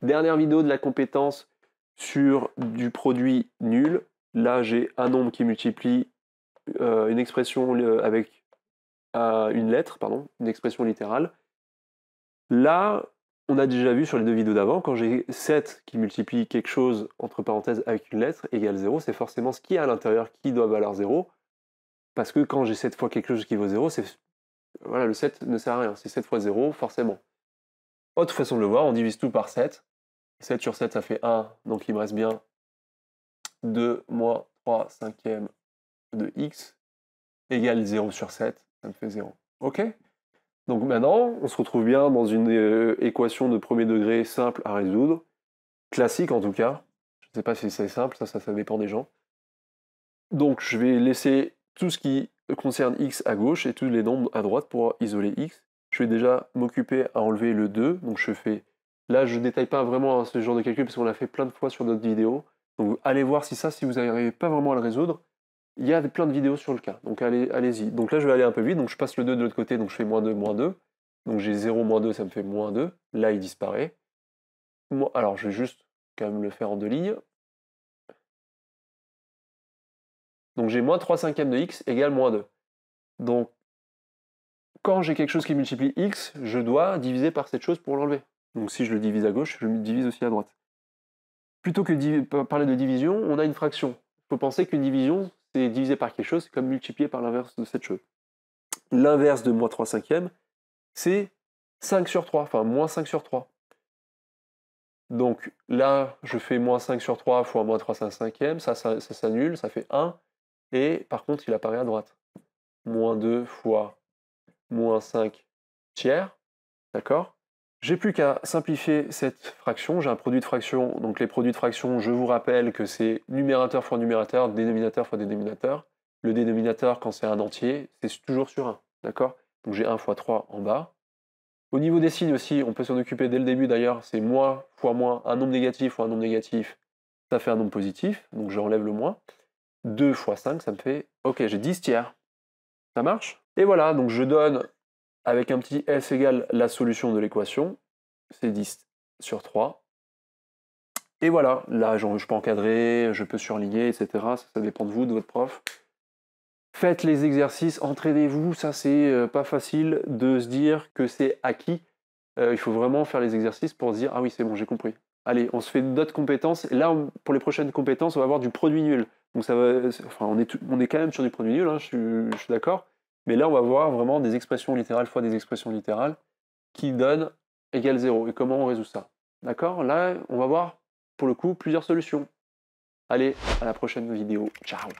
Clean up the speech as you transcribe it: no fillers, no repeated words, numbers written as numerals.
Dernière vidéo de la compétence sur du produit nul. Là, j'ai un nombre qui multiplie une expression avec une lettre, pardon, une expression littérale. Là, on a déjà vu sur les deux vidéos d'avant, quand j'ai 7 qui multiplie quelque chose, entre parenthèses, avec une lettre, égale 0, c'est forcément ce qui est à l'intérieur qui doit valoir 0. Parce que quand j'ai 7 fois quelque chose qui vaut 0, voilà, le 7 ne sert à rien. C'est 7 fois 0, forcément. Autre façon de le voir, on divise tout par 7. 7 sur 7, ça fait 1, donc il me reste bien 2 moins 3 cinquièmes de x égale 0 sur 7, ça me fait 0. Ok? Donc maintenant, on se retrouve bien dans une équation de premier degré simple à résoudre, classique en tout cas. Je ne sais pas si c'est simple, ça dépend des gens. Donc je vais laisser tout ce qui concerne x à gauche et tous les nombres à droite pour isoler x. Je vais déjà m'occuper à enlever le 2, donc je fais... Là, je ne détaille pas vraiment ce genre de calcul parce qu'on l'a fait plein de fois sur d'autres vidéos. Donc allez voir si vous n'arrivez pas vraiment à le résoudre. Il y a plein de vidéos sur le cas, donc allez-y. Donc là, je vais aller un peu vite, donc je passe le 2 de l'autre côté, donc je fais moins 2, moins 2. Donc j'ai 0, moins 2, ça me fait moins 2. Là, il disparaît. Alors, je vais juste quand même le faire en deux lignes. Donc j'ai moins 3 cinquièmes de x égale moins 2. Donc, quand j'ai quelque chose qui multiplie x, je dois diviser par cette chose pour l'enlever. Donc si je le divise à gauche, je le divise aussi à droite. Plutôt que de parler de division, on a une fraction. Il faut penser qu'une division, c'est diviser par quelque chose, c'est comme multiplier par l'inverse de cette chose. L'inverse de moins 3 cinquièmes, c'est 5 sur 3, enfin moins 5 sur 3. Donc là, je fais moins 5 sur 3 fois moins 3 cinquièmes, ça s'annule, ça fait 1. Et par contre, il apparaît à droite. Moins 2 fois moins 5 tiers, d'accord? J'ai plus qu'à simplifier cette fraction, j'ai un produit de fraction, donc les produits de fraction, je vous rappelle que c'est numérateur fois numérateur, dénominateur fois dénominateur. Le dénominateur, quand c'est un entier, c'est toujours sur 1, d'accord? Donc j'ai 1 fois 3 en bas. Au niveau des signes aussi, on peut s'en occuper dès le début d'ailleurs, c'est moins fois moins, un nombre négatif fois un nombre négatif, ça fait un nombre positif, donc j'enlève le moins. 2 fois 5, ça me fait... Ok, j'ai 10 tiers. Ça marche? Et voilà, donc je donne avec un petit s égale la solution de l'équation, c'est 10 sur 3. Et voilà, là je peux encadrer, je peux surligner, etc. Ça dépend de vous, de votre prof. Faites les exercices, entraînez-vous, ça c'est pas facile de se dire que c'est acquis. Il faut vraiment faire les exercices pour se dire « Ah oui, c'est bon, j'ai compris ». Allez, on se fait d'autres compétences. Et là, pour les prochaines compétences, on va avoir du produit nul. Donc ça va, enfin, on est quand même sur du produit nul, hein, je suis d'accord. Mais là, on va voir vraiment des expressions littérales fois des expressions littérales qui donnent égale 0. Et comment on résout ça? D'accord? Là, on va voir, pour le coup, plusieurs solutions. Allez, à la prochaine vidéo. Ciao!